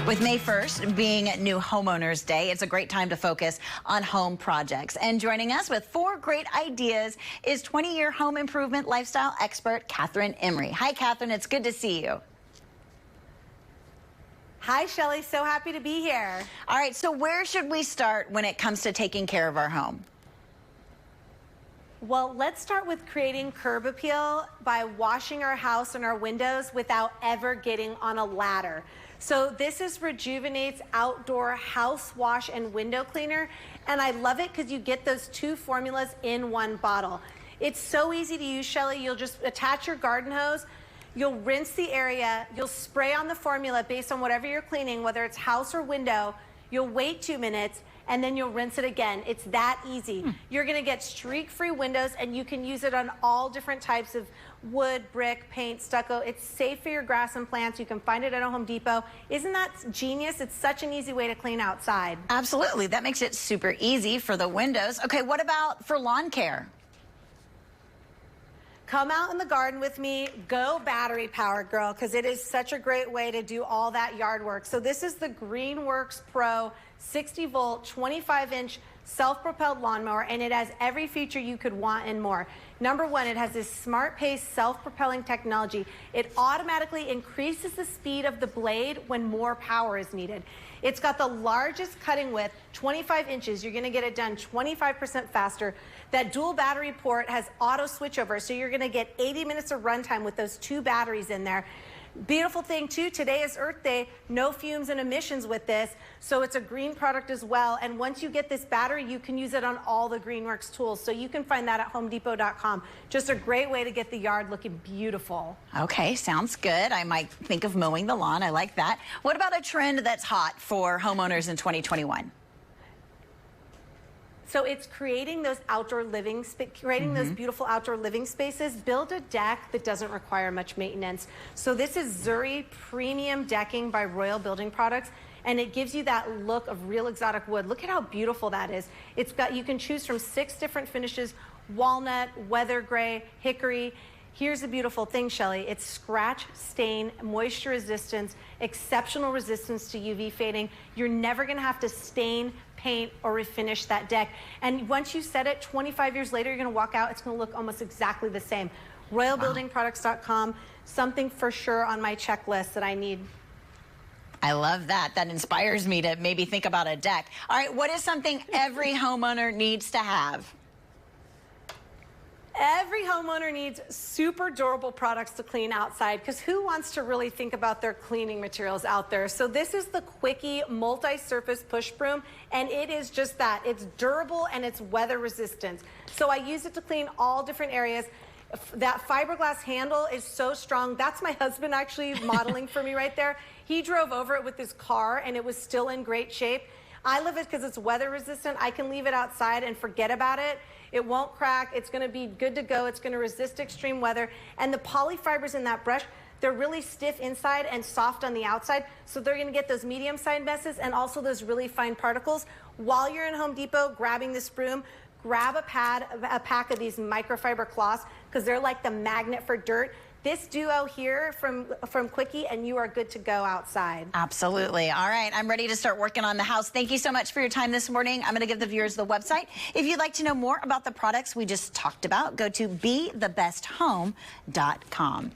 With May 1st being New Homeowners Day, it's a great time to focus on home projects. And joining us with 4 great ideas is 20-year home improvement lifestyle expert Kathryn Emery. Hi, Kathryn. It's good to see you. Hi, Shelly. So happy to be here. All right. So where should we start when it comes to taking care of our home? Well, let's start with creating curb appeal by washing our house and our windows without ever getting on a ladder. So this is Rejuvenate's outdoor house wash and window cleaner. And I love it because you get those 2 formulas in one bottle. It's so easy to use, Shelly. You'll just attach your garden hose. You'll rinse the area. You'll spray on the formula based on whatever you're cleaning, whether it's house or window. You'll wait 2 minutes, and then you'll rinse it again. It's that easy. You're gonna get streak-free windows, and you can use it on all different types of wood, brick, paint, stucco. It's safe for your grass and plants. You can find it at a Home Depot. Isn't that genius? It's such an easy way to clean outside. Absolutely. That makes it super easy for the windows. Okay, what about for lawn care? Come out in the garden with me, go battery powered, girl, because it is such a great way to do all that yard work. So this is the Greenworks Pro 60 volt, 25-inch self-propelled lawnmower, and it has every feature you could want and more. Number 1, it has this smart pace self-propelling technology. It automatically increases the speed of the blade when more power is needed. It's got the largest cutting width, 25 inches. You're gonna get it done 25% faster. That dual battery port has auto switchover, so you're gonna get 80 minutes of runtime with those 2 batteries in there. Beautiful thing too, today is Earth Day, no fumes and emissions with this, so it's a green product as well. And once you get this battery, you can use it on all the Greenworks tools. So you can find that at homedepot.com. Just a great way to get the yard looking beautiful. Okay, sounds good. I might think of mowing the lawn. I like that. What about a trend that's hot for homeowners in 2021? So it's creating those outdoor living, those beautiful outdoor living spaces. Build a deck that doesn't require much maintenance. So this is Zuri Premium Decking by Royal Building Products, and it gives you that look of real exotic wood. Look at how beautiful that is. It's got, you can choose from 6 different finishes: walnut, weather gray, hickory. Here's the beautiful thing, Shelly. It's scratch, stain, moisture resistance, exceptional resistance to UV fading. You're never gonna have to stain, paint, or refinish that deck. And once you set it, 25 years later, you're gonna walk out, it's gonna look almost exactly the same. RoyalBuildingProducts.com, something for sure on my checklist that I need. I love that. That inspires me to maybe think about a deck. All right, what is something every homeowner needs to have? Every homeowner needs super durable products to clean outside, because who wants to really think about their cleaning materials out there? So this is the Quickie multi-surface push broom, and it is just that. It's durable and it's weather resistant. So I use it to clean all different areas. That fiberglass handle is so strong. That's my husband actually modeling for me right there. He drove over it with his car and it was still in great shape. I love it because it's weather resistant. I can leave it outside and forget about it. It won't crack. It's going to be good to go. It's going to resist extreme weather. And the poly fibers in that brush, they're really stiff inside and soft on the outside. So they're going to get those medium-sized messes and also those really fine particles. While you're in Home Depot grabbing this broom, grab a pack of these microfiber cloths, because they're like the magnet for dirt. This duo here from Quickie, and you are good to go outside. Absolutely. All right, I'm ready to start working on the house. Thank you so much for your time this morning. I'm going to give the viewers the website. If you'd like to know more about the products we just talked about, go to BeTheBestHome.com.